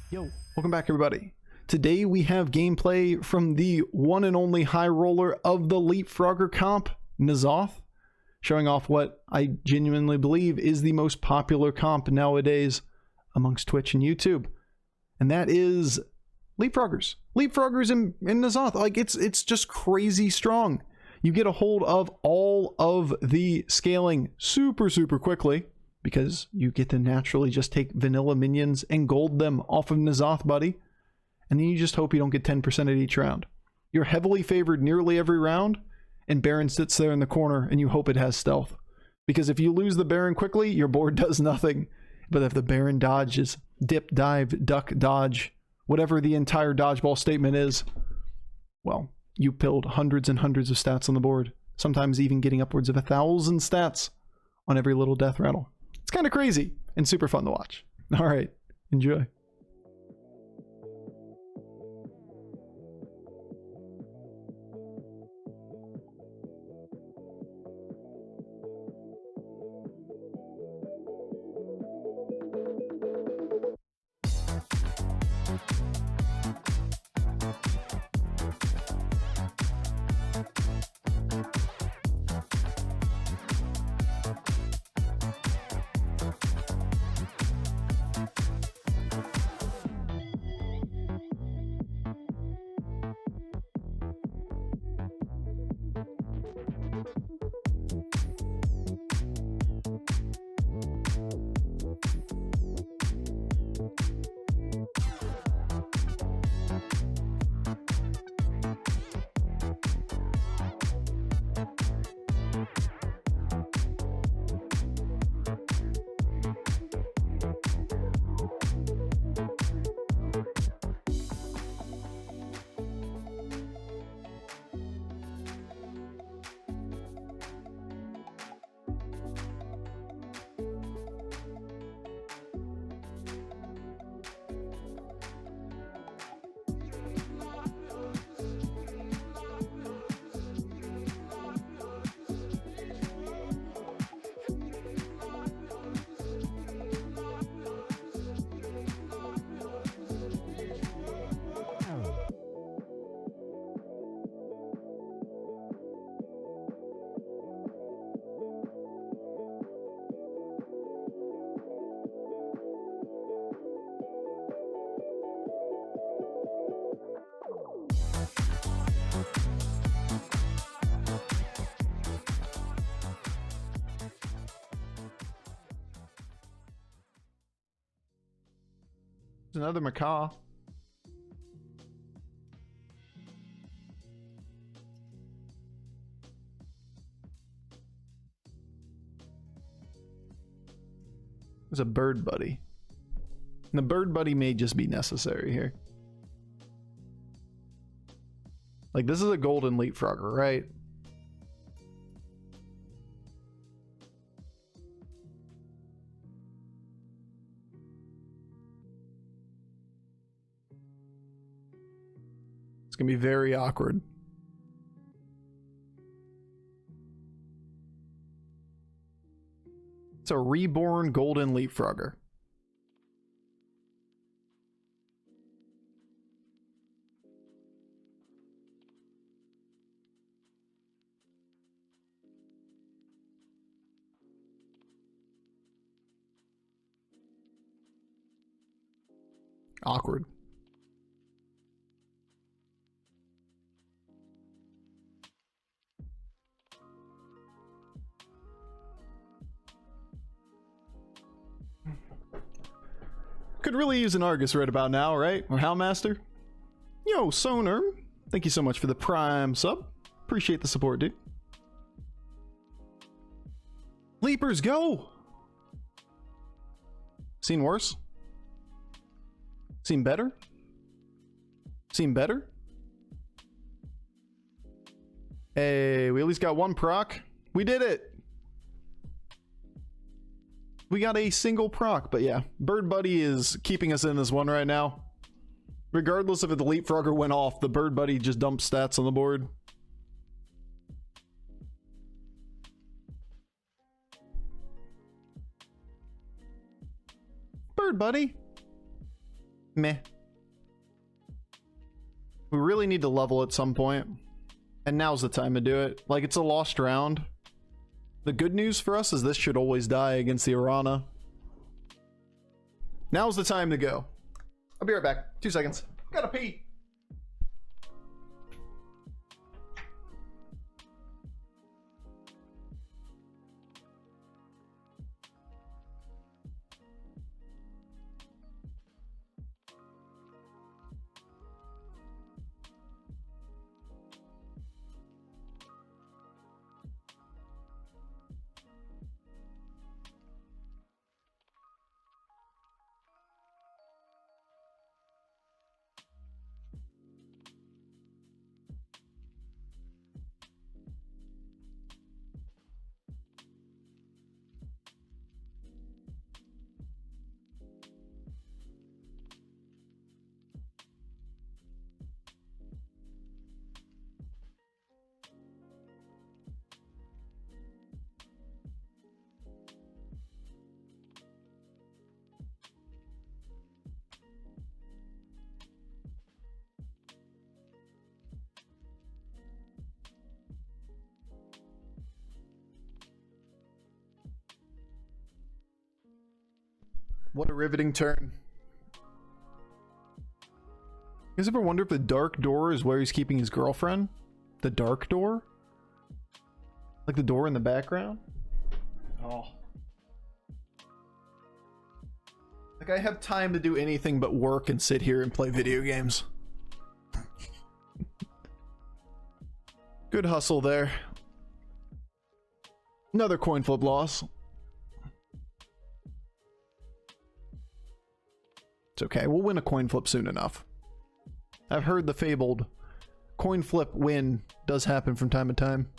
Yo, welcome back everybody. Today we have gameplay from the one and only high roller of the Leapfrogger comp, N'zoth, showing off what I genuinely believe is the most popular comp nowadays amongst Twitch and YouTube. And that is Leapfroggers. Leapfroggers in N'zoth. Like it's just crazy strong. You get a hold of all of the scaling super quickly, because you get to naturally just take vanilla minions and gold them off of N'zoth, buddy. And then you just hope you don't get 10% at each round. You're heavily favored nearly every round, and Baron sits there in the corner and you hope it has stealth. Because if you lose the Baron quickly, your board does nothing. But if the Baron dodges, dip, dive, duck, dodge, whatever the entire dodgeball statement is, well, you pilled hundreds and hundreds of stats on the board. Sometimes even getting upwards of 1,000 stats on every little death rattle. It's kind of crazy and super fun to watch. All right, enjoy. Another macaw. There's a bird buddy. And the bird buddy may just be necessary here. Like, this is a golden Leapfrogger, right? It's gonna be very awkward. It's a reborn golden Leapfrogger. Awkward. Could really use an Argus right about now, right? Or Howlmaster? Yo, Soner, thank you so much for the Prime sub. Appreciate the support, dude. Leapers, go! Seen worse? Seen better? Seen better? Hey, we at least got one proc. We did it! We got a single proc, but yeah, Bird Buddy is keeping us in this one right now. Regardless if the Leapfrogger went off, the Bird Buddy just dumps stats on the board. Bird Buddy. Meh. We really need to level at some point. And now's the time to do it. Like, it's a lost round. The good news for us is this should always die against the Arana. Now's the time to go. I'll be right back. 2 seconds. Gotta pee. What a riveting turn. You guys ever wonder if the dark door is where he's keeping his girlfriend? The dark door? Like the door in the background? Oh. Like I have time to do anything but work and sit here and play video games. Good hustle there. Another coin flip loss. It's okay, we'll win a coin flip soon enough. I've heard the fabled coin flip win does happen from time to time.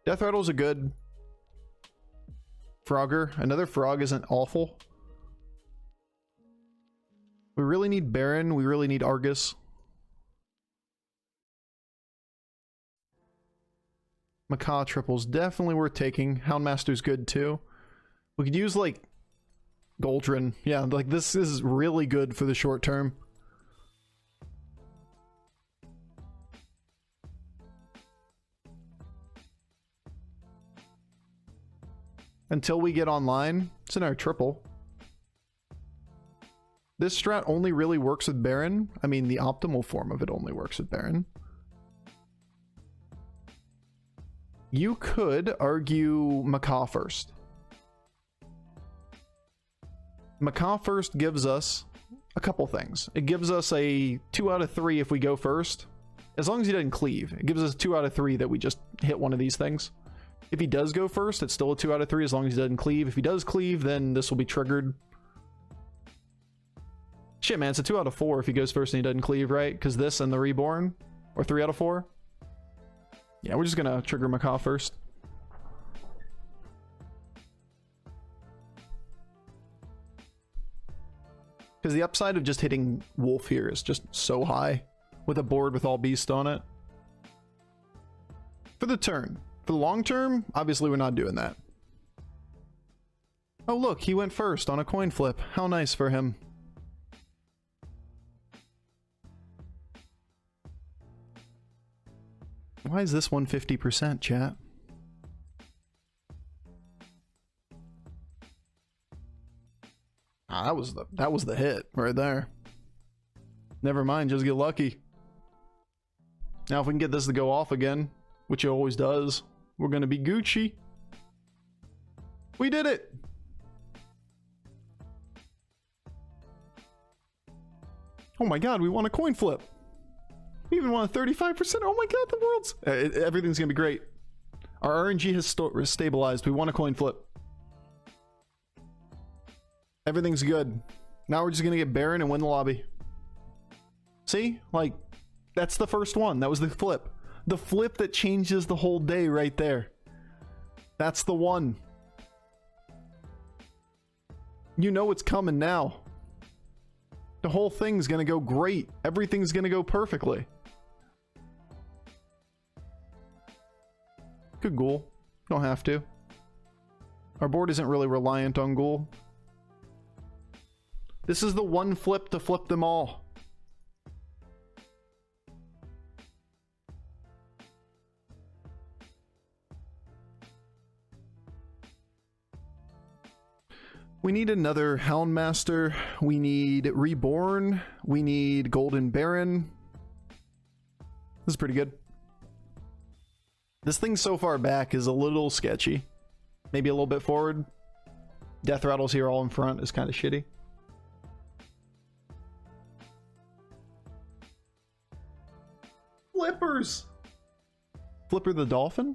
Death Rattle's a good Frogger. Another frog isn't awful. We really need Baron, we really need Argus. Macaw triple's definitely worth taking. Houndmaster's good too. We could use like Goldrin. Yeah, like this is really good for the short term. Until we get online, it's in our triple. This strat only really works with Baron. I mean, the optimal form of it only works with Baron. You could argue Macaw first. Macaw first gives us a couple things. It gives us a 2 out of 3 if we go first. As long as he doesn't cleave. It gives us 2 out of 3 that we just hit one of these things. If he does go first, it's still a 2 out of 3 as long as he doesn't cleave. If he does cleave, then this will be triggered. Shit, man, it's a 2 out of 4 if he goes first and he doesn't cleave, right? Because this and the Reborn? Or 3 out of 4? Yeah, we're just gonna trigger Macaw first. Because the upside of just hitting Wolf here is just so high. With a board with all Beast on it. For the turn. For the long term, obviously we're not doing that. Oh look, he went first on a coin flip. How nice for him. Why is this 150%, chat? Ah, that was the hit right there. Never mind, just get lucky. Now if we can get this to go off again, which it always does, we're gonna be Gucci. We did it! Oh my god, we won a coin flip. We even won a 35%. Oh my god, the world's... everything's gonna be great. Our RNG has stabilized. We won a coin flip. Everything's good. Now we're just gonna get Baron and win the lobby. See? Like, that's the first one. That was the flip. The flip that changes the whole day right there. That's the one. You know it's coming now. The whole thing's gonna go great. Everything's gonna go perfectly. Good Ghoul. Don't have to. Our board isn't really reliant on Ghoul. This is the one flip to flip them all. We need another Houndmaster. We need Reborn. We need Golden Baron. This is pretty good. This thing so far back is a little sketchy. Maybe a little bit forward. Death Rattles here all in front is kind of shitty. Flippers! Flipper the Dolphin?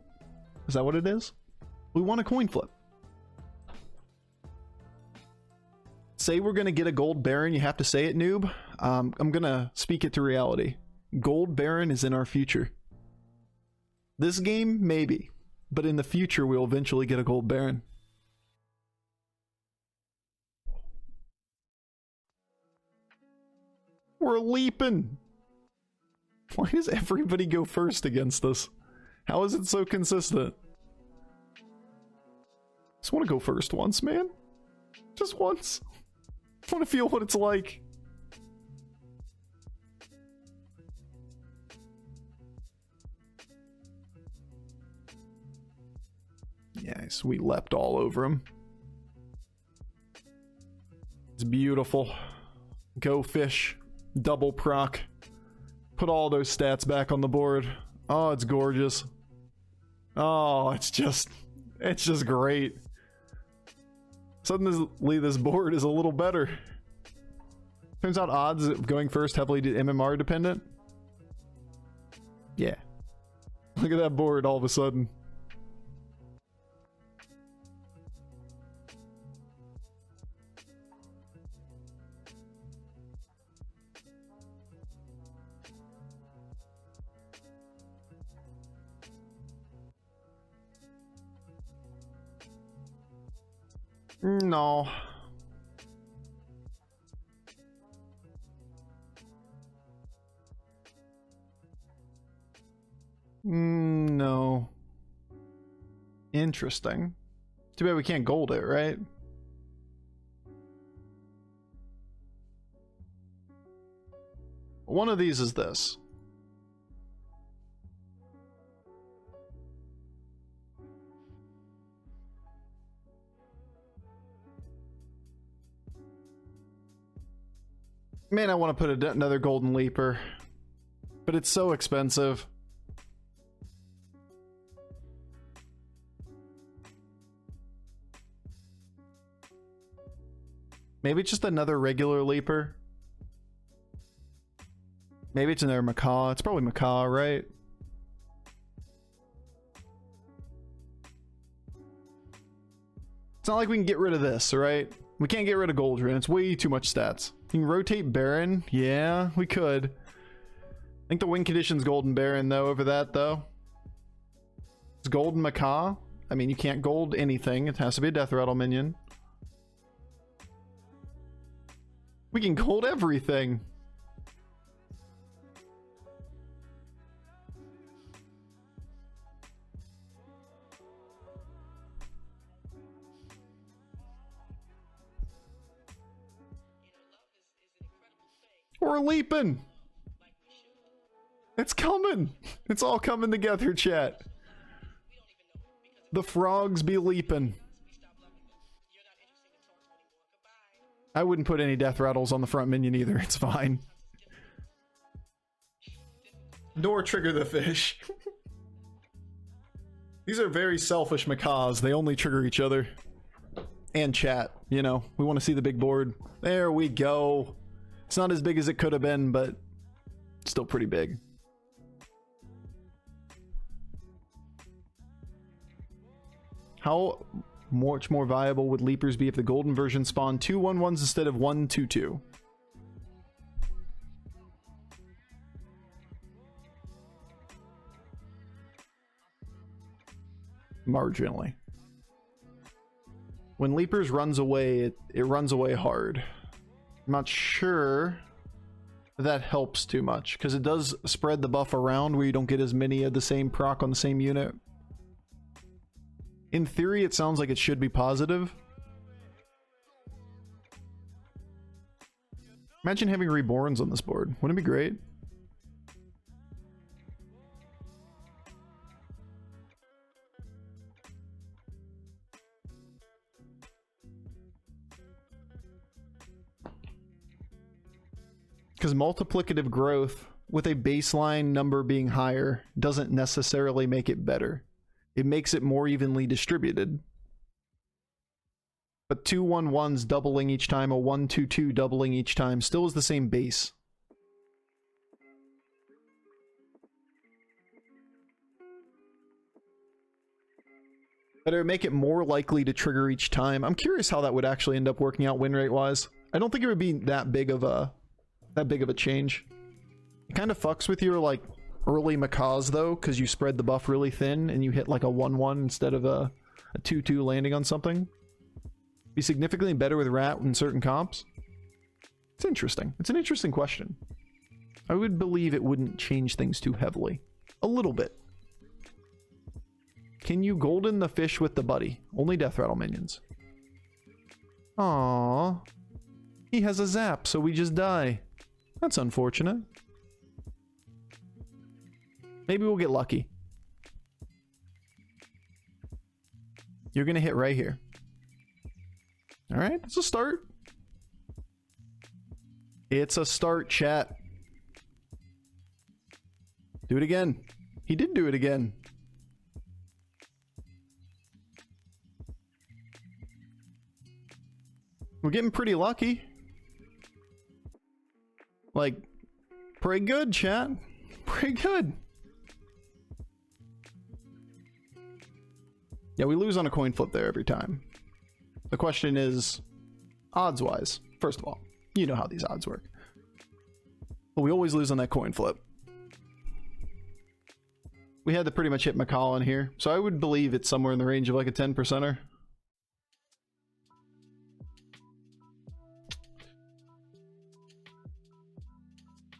Is that what it is? We want a coin flip. Say we're gonna get a Gold Baron, you have to say it, noob. I'm gonna speak it to reality. Gold Baron is in our future. This game, maybe. But in the future, we'll eventually get a Gold Baron. We're leaping! Why does everybody go first against us? How is it so consistent? Just want to go first once, man. Just once. I want to feel what it's like. Yes, we leapt all over him. It's beautiful. Go fish. Double proc. Put all those stats back on the board. Oh, it's gorgeous. Oh, it's just great. Suddenly this board is a little better. Turns out odds of going first heavily MMR dependent. Yeah. Look at that board all of a sudden. No. No. Interesting. Too bad we can't gold it, right? One of these is this. Man, I want to put another Golden Leaper, but it's so expensive. Maybe it's just another regular Leaper. Maybe it's another Macaw. It's probably Macaw, right? It's not like we can get rid of this, right? We can't get rid of Goldrin. It's way too much stats. You can rotate Baron. Yeah, we could. I think the win condition's Golden Baron, though, over that, though. It's Golden Macaw. I mean, you can't gold anything. It has to be a Death Rattle minion. We can gold everything. We're leaping. It's coming. It's all coming together, chat. The frogs be leaping. I wouldn't put any death rattles on the front minion either. It's fine. Nor trigger the fish. These are very selfish macaws. They only trigger each other. And chat, you know. We want to see the big board. There we go. It's not as big as it could have been, but still pretty big. How much more viable would Leapers be if the golden version spawned 2 1/1s instead of 1 2/2? Marginally. When Leapers runs away, it runs away hard. I'm not sure that helps too much, because it does spread the buff around where you don't get as many of the same proc on the same unit. In theory, it sounds like it should be positive. Imagine having Reborns on this board. Wouldn't it be great? Because multiplicative growth with a baseline number being higher doesn't necessarily make it better. It makes it more evenly distributed. But 2/1/1s doubling each time, a 1/2/2 doubling each time still is the same base. But it would make it more likely to trigger each time. I'm curious how that would actually end up working out win rate wise. I don't think it would be that big of a change. It kind of fucks with your like early macaws though, because you spread the buff really thin and you hit like a 1/1 instead of a 2/2 landing on something. Be significantly better with rat in certain comps. It's interesting. It's an interesting question. I would believe it wouldn't change things too heavily. A little bit. Can you golden the fish with the buddy? Only death rattle minions. Aww. He has a zap, so we just die. That's unfortunate. Maybe we'll get lucky. You're gonna hit right here. Alright, it's a start. It's a start, chat. Do it again. He did do it again. We're getting pretty lucky. Like, pretty good, chat. Pretty good. Yeah, we lose on a coin flip there every time. The question is, odds-wise, first of all, you know how these odds work. But we always lose on that coin flip. We had to pretty much hit Macaw in here, so I would believe it's somewhere in the range of like a 10%er.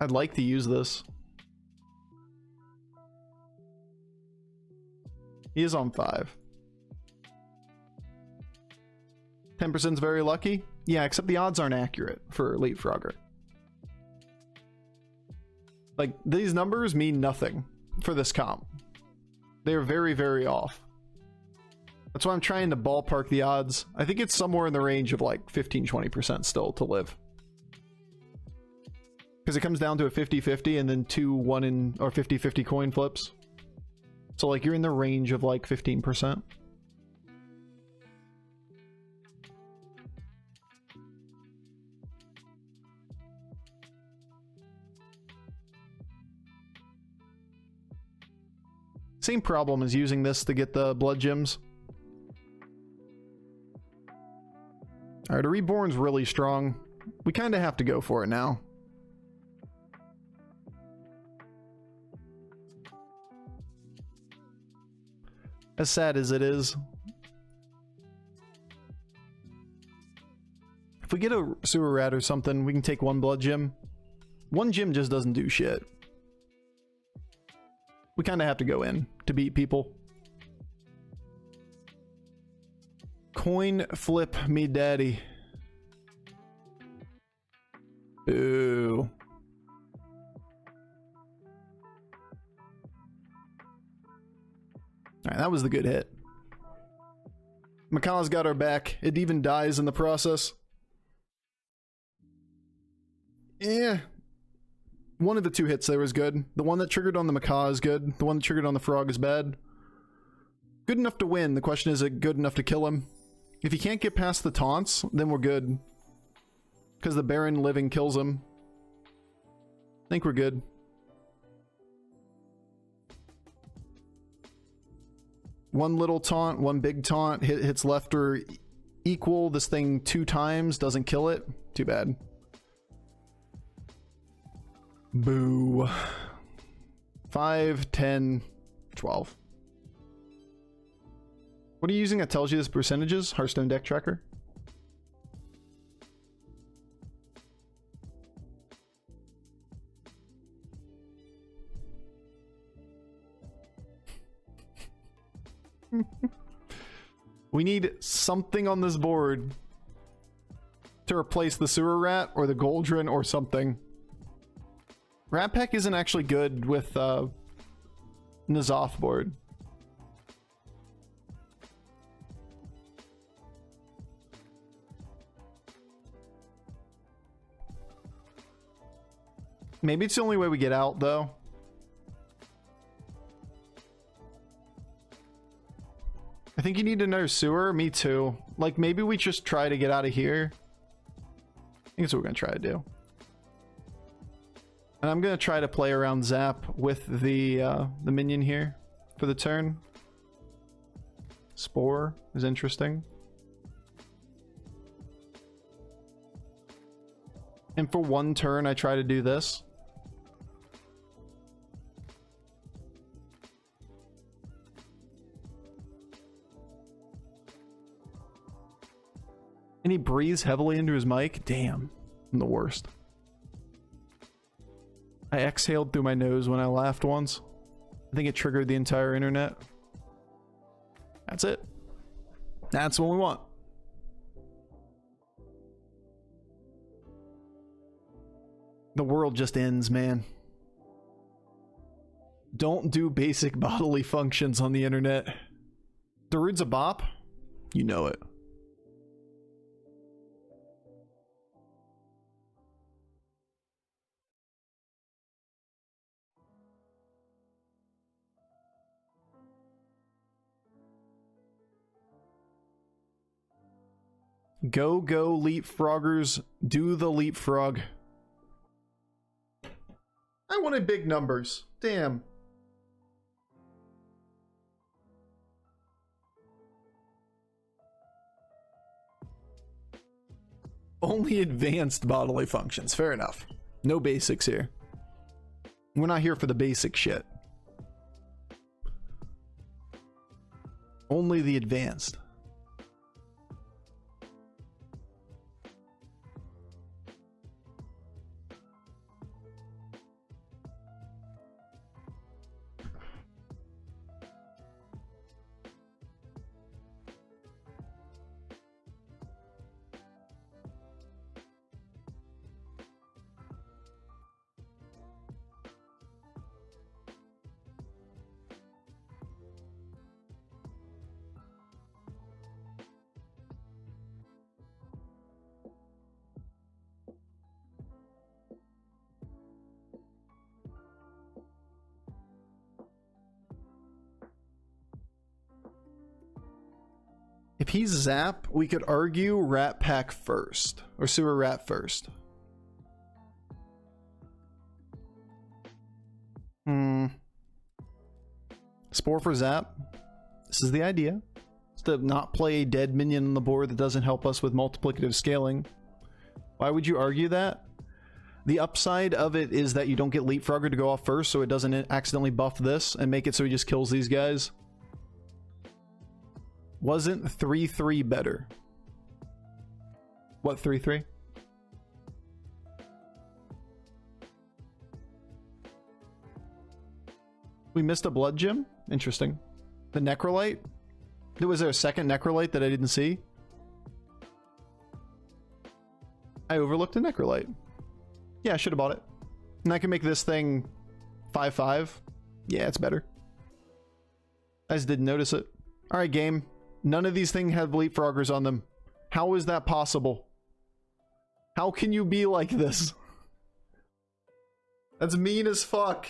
I'd like to use this. He is on 5. 10% is very lucky? Yeah, except the odds aren't accurate for Leapfrogger. Like, these numbers mean nothing for this comp. They're very, very off. That's why I'm trying to ballpark the odds. I think it's somewhere in the range of like 15-20% still to live. Because it comes down to a 50-50 and then 2 1 or 50-50 coin flips. So like you're in the range of like 15%. Same problem as using this to get the blood gems. Alright, a Reborn's really strong. We kind of have to go for it now. As sad as it is. If we get a sewer rat or something, we can take 1 blood gem. 1 gem just doesn't do shit. We kind of have to go in to beat people. Coin flip me daddy. Ooh. Alright, that was the good hit. Macaw's got our back. It even dies in the process. Yeah. One of the 2 hits there was good. The one that triggered on the Macaw is good. The one that triggered on the frog is bad. Good enough to win. The question is it good enough to kill him? If he can't get past the taunts, then we're good. Because the Baron living kills him. I think we're good. One little taunt, 1 big taunt, hits left or equal. This thing 2 times, doesn't kill it. Too bad. Boo. 5, 10, 12. What are you using that tells you this percentages? Hearthstone deck tracker? We need something on this board to replace the sewer rat or the Goldrin or something. Rat Pack isn't actually good with N'zoth board. Maybe it's the only way we get out, though. I think you need another sewer. Me too. Like, maybe we just try to get out of here. I think that's what we're going to try to do. And I'm going to try to play around Zap with the minion here for the turn. Spore is interesting. And for one turn, I try to do this. And he breathes heavily into his mic. Damn, I'm the worst. I exhaled through my nose when I laughed once. I think it triggered the entire internet. That's it. That's what we want. The world just ends, man. Don't do basic bodily functions on the internet. Darude's a bop? You know it. Go, go, leapfroggers. Do the leapfrog. I wanted big numbers. Damn. Only advanced bodily functions. Fair enough. No basics here. We're not here for the basic shit. Only the advanced. If he's Zap, we could argue Rat Pack first. Or Sewer Rat first. Spore for Zap. This is the idea. It's to not play a dead minion on the board that doesn't help us with multiplicative scaling. Why would you argue that? The upside of it is that you don't get Leapfrogger to go off first, so it doesn't accidentally buff this and make it so he just kills these guys. Wasn't 3-3 better? What 3-3? We missed a blood gem? Interesting. The Necrolite? Was there a second Necrolite that I didn't see? I overlooked a Necrolite. Yeah, I should have bought it. And I can make this thing 5-5. Yeah, it's better. I just didn't notice it. Alright, game. None of these things have Leapfroggers on them. How is that possible? How can you be like this? That's mean as fuck.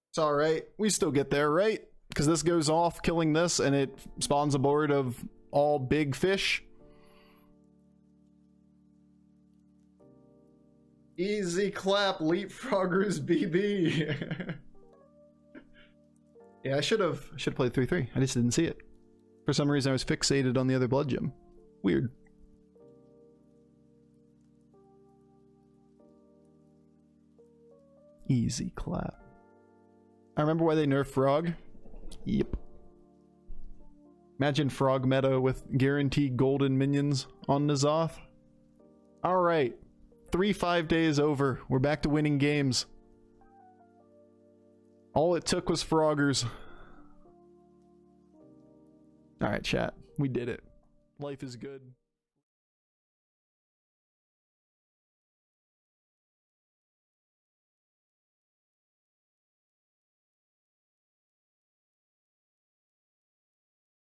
It's alright. We still get there, right? Because this goes off, killing this, and it spawns a board of all big fish. Easy clap, Leapfroggers, BB. Yeah, I should have played 3-3. I just didn't see it. For some reason, I was fixated on the other blood gem. Weird. Easy clap. I remember why they nerfed Frog. Yep. Imagine Frog meta with guaranteed golden minions on N'zoth. Alright. 3-5 days over. We're back to winning games. All it took was Froggers. All right, chat. We did it. Life is good.